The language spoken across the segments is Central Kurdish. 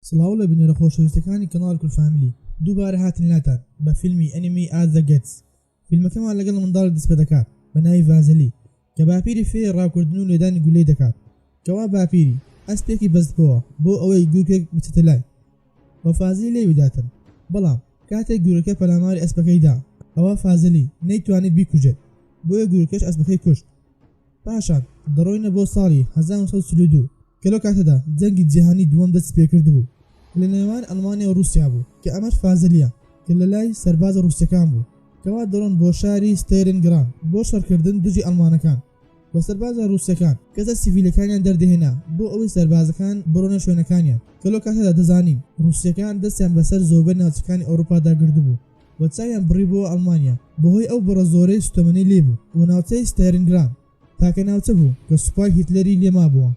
سڵاو لە بینەرە خۆشەویستەکانی کەناڵ کورفاملی دووبارە هاتنلاتان بە فیلمی ئەنیمی ئاز دە گەتس. فیلمەکەمان لەگەڵ منداڵی دەست پێ دەکات بە ناوی ڤازەلی کە باپیری فێ ڕاوکردن و لێدانی گولەی دەکات. کەوا باپیری ئەسپێکی بەستبەوە بۆ ئەوەی گورکێک بچێتە لای بە فازلی لێ بداتن، بەڵام کاتێک گورەکە پەلاماری ئەسپەکەیدا ئەوە فازلی نەیتوانێت بیکوژێت، بۆیە گورکەش ئەسپەکەی کوشت. پاشان دەڕۆینە بۆ ساڵی 1932 کە لەو کاتەدا جەنگی جیهانی دووەم دەست پێکرد بوو لە نێوان ئەڵمانیا و رووسیا بوو کە ئەمەش فازلیە کە لە لای سەربازە رووسیەکان بوو کەوا دەڕۆن بۆ شاری ستێرنگران بۆ شەڕکردن دژی ئەڵمانەکان بە سەربازە رووسیەکان کەسە سیڤیلەکانیان دەردەهێنا بۆ ئەوەی سەربازەکان بڕۆنە شوێنەکانیان کە لەو کاتەدا دەزانین رووسیەکان دەستیان بەسەر زۆربەی ناوچەکانی ئەوروپادا گرتبوو و چاویان بڕی بۆ ئەڵمانیا بەهۆی ئەو بڕە زۆرەی ستۆمەنەی لێبوو و ناوچەی ستێرنگران تاکە ناوچە بوو کە سوپای هیتلەری لێما بووە.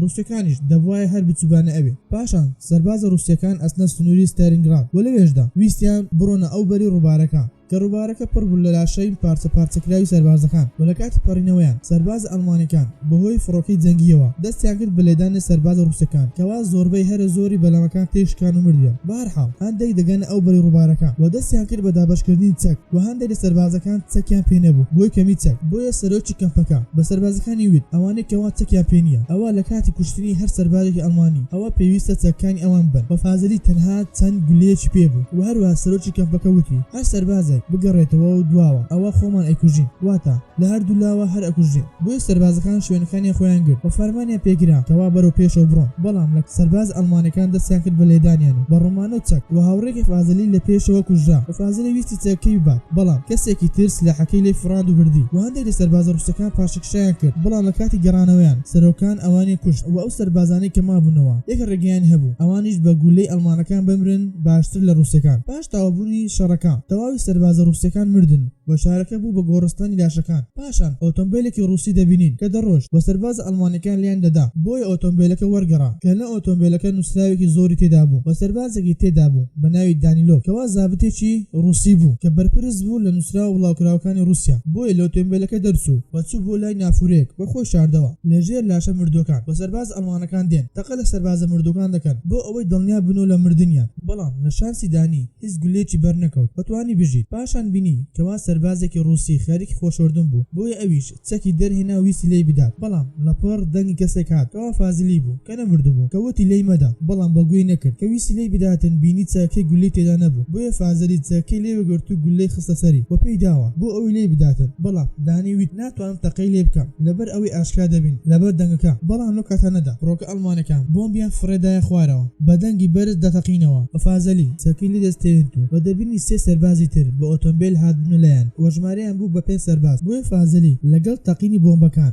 رووسیەکانیش دەبوایە هەر بچوبانە ئەوێ. پاشان سەربازە رووسیەکان ئەسنە سنووری ستێرنگران و لەوێشدا ویستیان بڕۆنە ئەو بەری ڕووبارەکە کە ڕووبارەکە پڕ بوو لە لاشەی پارچە پارچەکراوی سەربازەکان و لە کاتی پەڕینەوەیان سەرباز ئەڵمانیەکان بەهۆی فڕۆکەی جەنگیەوە دەستیان کرد بە لێدانی سەربازە رووسیەکان کەوا زۆربەی هەرە زۆری بەلەمەکان تێشکان و مردیان. بەهەرحاڵ هەندێک دەگەنە ئەو بەری ڕووبارەکە و دەستیان کرد بە دابەشکردنی چەک و هەندێک لە سەربازەکان چەکیان پێ نەبوو بۆی کەمی چەک، بۆیە سەرۆکی کەمپەکە بە سەربازەکانی وت ئەوانەی کەوا چەکیان پێ نییە ئەوە لە کاتی کوشتنی هەر سەربازێکی ئەڵمانی ئەوە پێویستە چەکەکانی ئەوان بن. بە فازلی تەنها چەند گولەیەکی پێبوو و هەروە سەرۆکی کەمپەکە وتی هەر سەربازێک بگەڕێتەوە و دواوە ئەوە خۆمان ئەیکوژین، واتە لە هەردوو لاوە هەر ئەکوژین. بۆیە سەربازەکان شوێنەکانی خۆیان گرت و فەرمانیان پێگرا کەوا بەرەو پێشەوە بڕۆن، بەڵام لە سەرباز ئەڵمانەکان دەستیان کرد بە لێدانیان و بە ڕۆمانە و چەک و هاوڕێکی فازلی لە پێشەوە کوژرا و فازلی ویستی چەکەی بات، بەڵام کەسێکی تر سلاحەکەی لێ فڕاند و بردی و هەندێک لە سەربازە رووسیەکان پاشەکشیان کرد، بەڵام لە کاتی گەڕانەوەیان سەرۆکان ئەوانی کوشت و ئەو سەربازانەی کە مابوونەوە یەک ڕێگەیان هەبوو ئەوانیش بە گولەی ئەڵمانەکان بمرن باشتر لە رووسیەکان. پاش تاوابوونی شەڕەکان تەواوی سەربازە رووسیەکان مردن بۆ شارەکە بوو بە گۆڕستانی لاشەکان. پاشان ئۆتۆمبیلێکی ڕووسی دەبینین کە دەڕۆژ بە سەرباز ئەڵمانەکان لیان دەدا، بۆیە ئۆتۆمبیلەکە وەرگەڕا کە لە ئۆتۆمبیلەکە نووسراوێکی زۆری تێدا بوو و سەربازێکی تێدا بوو بە ناوی دانیلۆف کەوا زابتێکی ڕووسی بوو کە بەرپرس بوو لە نووسرا و وڵاوکراوەکانی رووسیا، بۆیە لە ئۆتۆمبیلەکە دەرچوو و چوو بۆ لای نافورەیەک بە خۆی شاردەوە لەژێر لاشە مردوەکان و سەرباز ئەڵمانەکان دێن تەقە لە سەربازە مردوەکان دەکەن بۆ ئەوەی دڵنیا بن و لە مردنیان، بەڵام لە شانسی دانی هیچ گولەیەکی بەرنەکەوت بەتوانی بژیت. پاشان بینی کەوا سەربازێکی ڕووسی خەریکی خۆشەوردن بوو، بۆیە ئەویش چەکی دەرهێنا ویستی لێی بدات، بەڵام لەپەڕ دەنگی کەسێک هات کەوا فازلی بوو کە نەمردبوو کەوتی لێی مەدا، بەڵام بەگوێی نەکرد کە ویستی لێی بداتن بینی چاکەی گولەی تێدا نەبوو، بۆیە فازلی چاکەی لێ وەگرت و گولەی خستە سەری و پێی داوە بۆ ئەوی لێی بداتن، بەڵام دانی ویت ناتوانم تەقەی لێ بکەم لەبەر ئەوەی ئاشکرا دەبین لەبەر دەنگەکە، بەڵام لەو کاتە نەدا فڕۆکە ئەڵمانەکان بۆمبیان فڕێدایە خوارەوە بە دەنگی بەرز دەتەقینەوە و فازلی چاکەی لێ دەستێنێت و دەبینی سێ سەربازی تر بە ئۆتۆمبیل هاتبوونە لایەن و ژمارەیان بوو بە 5 سەرباز، بۆیە فازلی لەگەڵ تەقینی بۆمبەکان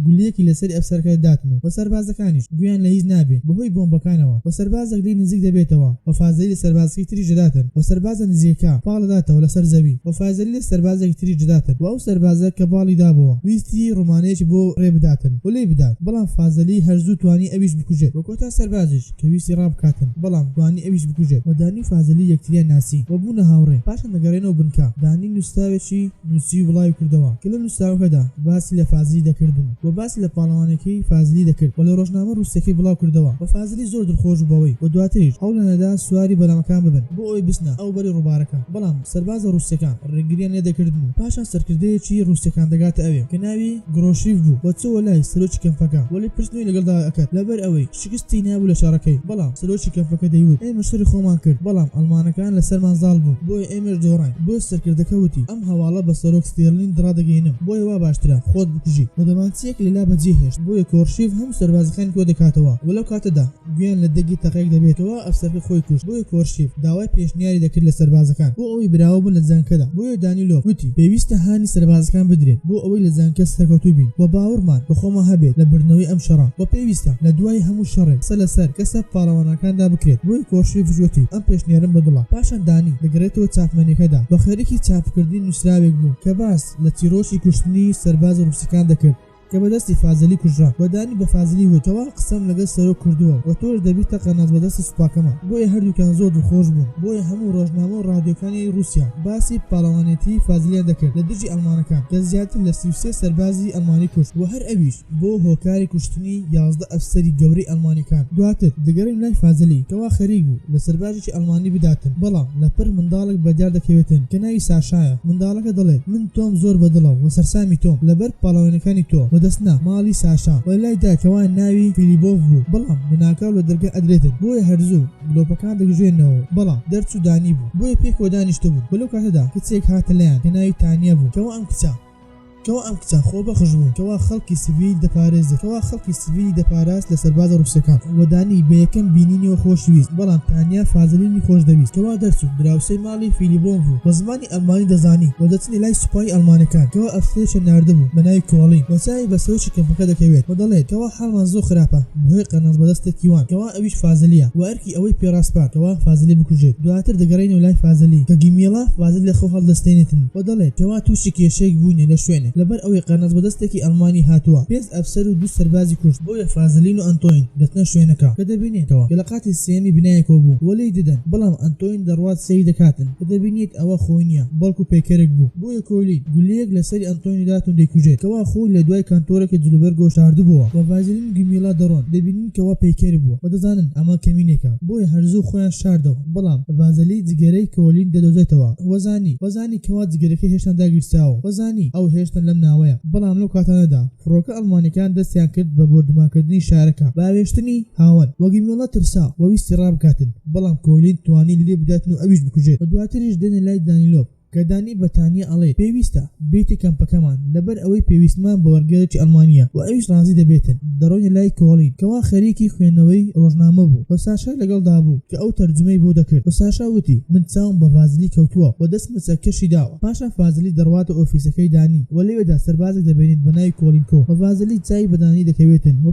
گولەیەکی لەسەر ئەفسەرەکە داتن و سەربازەکانیش گویان لە هیچ نابێ بەهۆی بۆمبەکانەوە و سەربازێک لێی نزیک دەبێتەوە و فازلی سەربازەکەی تری جداتن و سەربازە نزیکە پاڵداتەوە لەسەر زەوی و فازلی لە سەربازێکی تری جداتن و ئەو سەربازە کە باڵی دابەوە ویستی ڕۆمانەیەکی بۆ ڕێ بداتن و لێی بدات، بەڵام فازلی هەرزوو توانی ئەویش بکوژێت و کۆتا سەربازیش کە ویستی ڕابکاتن، بەڵام توانی ئەویش بکوژێت و دانی فازلی یەکتریان ناسی و بوونە هاوڕێ. پاشان دەگەڕێنەوە بنکە دانی نووسراوێکی نووسی وڵاوی کردەوە کە لە نووسراوەکەدا باسی لە فازلی دەکردن و باسی لە پاڵەوانەکەی فازلی دەکرد و لە ڕۆژنامە رووسەکەی بڵاو کردەوە و فازلی زۆر دڵخۆش بەوەی و دواتریش هەوڵ نەدا سواری بەلەمەکان ببن بۆ ئەوەی بچنە ئەو بەری ڕووبارەکە، بەڵام سەربازە رووسیەکان ڕێگریان لێدەکردن و پاشان سەرکردەیەکی رووسیەکان دەگاتە ئەوێ کە ناوی گرۆشیف بوو و چووە لای سەرۆکی کەمپەکە وەلی پرسنەوەی لەگەڵدا ئەکات لەبەر ئەوەی شکستی نابوو لە شارەکەی، بەڵام سەرۆکی کەمپەکە دەیوت ئێمە شەڕی خۆمان کرد، بەڵام ئەڵمانەکان لەسەرمان زاڵ بوون بۆیە ئێمەش دۆڕین. بۆ سەرکردەکە وتی ئەم هەواڵە بە سەرۆک ستێرلین دڕادەگەینم بۆیە وا باشترە خۆت بکوژی و دەمانچیەک لەلا بەجێ هێشت، بۆیە کۆرشیف هەموو سەربازەکانی کۆ دەکاتەوە و لەو کاتەدا گویان لە دەگی تەقەیەک دەبێتەوە ئەفسەرەکە خۆی کوشت، بۆیە کۆرشیف داوای پێشنیاری دەکرد لە سەربازەکان بۆ ئەوەی براوە بوون لە جەنگەکەدا، بۆیە دانیلۆف وتی پێویستە هانی سەربازەکان بدرێت بۆ ئەوەی لە جەنگەکە سەرکەوتوو بین و باوەڕمان بە خۆمان هەبێت لە بردنەوەی ئەم شەڕە و پێویستە لە دوای هەموو شەڕێک سەر لەسەر کەسە پاڵەوانەکاندا بکرێت، بۆی کۆرشیف وتی ئەم پێشنیارم بەدڵە. پاشان دانی دەگەڕێتەوە چاپمەنیەکەدا بە خەریکی چاپکردنی نووسراوێک بوو کە باس لە تیرۆشی کوشتنی سەربازە رووسیەکان دەکرد کە بەدەستی فازلی کوژرا وەدانی بە فازلی وتەوە قسەم لەگەڵ سەرۆک کردووە و تۆش دەبیتە قەناز بەدەستی سوپاکەمە بۆیە هەردووکیان زۆر دڵخۆش بوون بۆیە هەموو ڕۆژنامە و ڕادیۆکانی رووسیا باسی پاڵەوانێتی فازلیان دەکرد لە دژی ئەڵمانەکان کە زیاتر لە 33 سەربازی ئەڵمانی کوشت و هەر ئەویش بۆ هۆکاری کوشتنی 11 ئەفسەری گەورەی ئەڵمانیەکان دواتر دەگەڕین لای فازلی کەوا خەریک بوو لە سەربازێکی ئەڵمانی بداتن بەڵام لەپڕ منداڵێک بەدیار دەکەوێتن کە ناوی ساشایە منداڵەکە دەڵێت من تۆم زۆر بەدڵە و سەرسامی تۆم لەبەر پاڵەوانەکانی تۆ وەدەستنا ماڵی ساشا وە لای داکەوان ناوی فیلیبۆڤ بوو بەڵام بناکاو لە دەرگا ئەدرێتن بۆیە هەرزوو گلۆپەکان دەگژێنەوە بەڵام دەرچ و دانی بوو بۆیە پێکەوە دانیشتە بوو بەلەو کاتەدا کچێک هاتە لایەن کە ناوی تانیا بوو کەوا ئەم کچە خۆ بەخش بوو کەوا خەڵکی سیڤیل دەپارێزێت کەوا خەڵکی سیڤیلی دەپاراست لە سەربازە ڕووسەکان وەدانی بە یەکەم بینینیەوە خۆشویست بەڵام تانیا فازلینی خۆش دەویست کەوا دەرچوو دراوسەی ماڵی فیلیبۆڤ بوو بە زمانی ئەڵمانی دەزانی و دەچنی لای سوپای ئەڵمانەکان کەوا ئەفسەرێکی ناردە بوو بە ناوی کۆڵین وەچاوی بە سەرۆکی کەمپەکە دەکەوێت و دەڵێت کەوا حاڵمان زۆر خراپە بەهۆی قەناز بەدەستێکی وان کەوا ئەویش فازلیە و ئەرکی ئەوەی پێڕاستپات کەوا فازلی بکوژێت دواتر دەگەڕێنەوە لای فازلی کە گیمیێڵا فازل لە خۆ هەڵدەستێنێتن و دەڵێت کەوا تووشی کێشەیەک بوونێ لە شوێنێک لەبەر ئەوەی قەناز بەدەستێکی ئەڵمانی هاتووە پێنج ئەفسەر و 2 سەربازی کوشت بۆیە فازلین و ئەنتۆین دەچنە شوێنەکە کە دەبینێتەوە کە لە قاتی سێمی بینایەکەوە بوو وەلەی ددەن بەڵام ئەنتۆین دەڕوات سەی دەکاتن کە دەبینێت ئەوە خۆی نییە بەڵکو پێکەرێک بوو بۆیە کۆلی گولەیەک لەسەری ئەنتۆینی داتون دەیکوژێت کەوا خۆی لە دوای کانتۆرەکە جلوبەرگۆ شاردبووە و فازلین گمیلا دەڕۆن دەبینین کەوا پێکەر بووە و دەزانن ئەمە کەمینێکە بۆیە هەرزوو خۆیان شاردەوە بەڵام فازلی جگەرەی کۆلین دەدۆزێتەوە وەزانی کەوا جگەرەکەی هێشتا داگیرساوە وەزانی ئەو هێشتا لەم ناوەیە بەڵام لەو کاتانەدا فڕۆکە ئەڵمانیەکان دەستیان کرد بە بۆردمانکردنی شارەکە باوێشتنی هاوەن وەگیمیڵە ترسا وەویستی ڕابکاتن بەڵام کۆلین توانی لێ بداتن و ئەویش بکوژێت و دواتریش دێنە لای دانیلۆڤ کە دانی بەتانی ئەڵێ پێویستە بیتی کەمپەکەمان لەبەر ئەوەی پێویستمان بە وەرگێرەی ئەڵمانیە و ئەویش ڕازی دەبێتن دەڕۆینە لای کۆڵین کەوا خەریکی خوێندنەوەی ڕۆژنامە بوو و ساشا لەگەڵدا بوو کە ئەو تەرجمەی بۆ دەکرد و ساشا وتی من چاوم بە فازلی کەوتووە و دەست مچەکەشی داوە پاشا فازلی دەڕواتە ئۆفیسەکەی دانی و لەوێدا سەربازێک دەبێنێت بە ناوی کۆلینکۆ و فازلی چای بەدانی دەکەوێتن و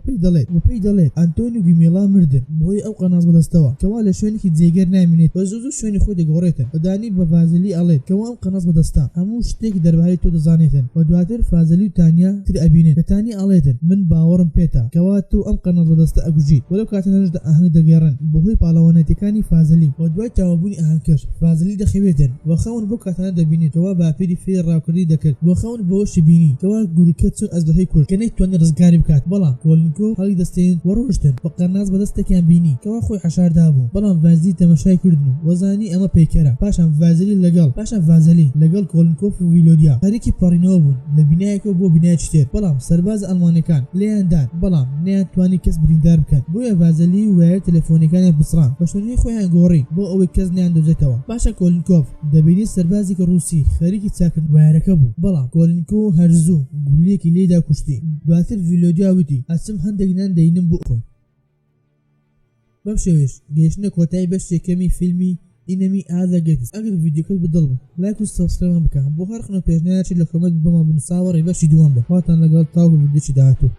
پێی دەڵێت ئەنتۆنی گمیلا مردن بۆی ئەو قەناز بەدەستەوە کەوا لە شوێنێکی جێگەر نامێنێت و زوو شوێنی خۆی دەگۆڕێتن و دانی بە فازلی ئەڵێت کەوا ئەو قەناز بەدەستا هەموو شتێکی دەربارەی تۆ دەزانێتن و دواتر فازلی و تانیا تر ئەبینێت کە تانی ئەڵێتن من باوەڕم پێتە کەوا تۆ ئەم قەناز بەدەستە ئەگوژیت وەلەو کاتەنەشدا ئاهەنگ دەگەڕن بەهۆی پاڵەوانەتەکانی فازلی و دوای تاوابوونی ئاهەنگکەش فازلی دەخەوێتن و خەون بۆ کاتانە دەبینێت کەوا باپیری فێر ڕاوکردی دەکرد بۆ خەون بەوەشی بینی کەوا گورکە چون ئەزدەهەی کورد کە نەیتوانێت ڕزگاری بکات بەڵام کۆلینکۆ هەڵی دەستێن و ڕۆشتن و قەناز بەدەستێکیان بینی کەوا خۆی حەشاردا بوو بەڵام فازلی تەماشای کردن و وەزانی ئەمە پەیکەرە پاشان فازلی لەگەڵ کۆلینکۆف و ڤیلۆدیا خەریکی پەڕینەوە بوون لە بینایەکەوە بۆ بینایەکی تر بەڵام سەرباز ئەڵمانیەکان لێیاندان بەڵام نەیانتوانی کەس بریندار بکەن بۆیە فازلی وایە تەلەفۆنەکانیان بچڕان بە شوێنەی خۆیان گۆڕی بۆ ئەوەی کەس نیان دۆزێتەوە پاشا کۆلینکۆف دەبینێت سەربازێکی ڕووسی خەریکی چاکرد وایەرەکە بوو بەڵام کۆلینکۆ هەرزوو گولەیەکی لێدا کوشتی دواتر ڤیلۆدیا وتی ئەچم هەندێک نان دەینم بۆ خۆی بەم شێوەیەش گەیشتنە کۆتایی بەش یەکەمی فیلمی ئینەمی ئازە گەتس ئەگەر ڤیدیۆکەت بەدڵ بوو لایک و سەبسکرایب بکەن بۆ هەر خنە پێشنیارێکی لە کۆمەنت بمە بنووساوە ڕێبەشی دووەم بە خواتان لەگەڵ تاوکو ڤیدیۆی داهاتوو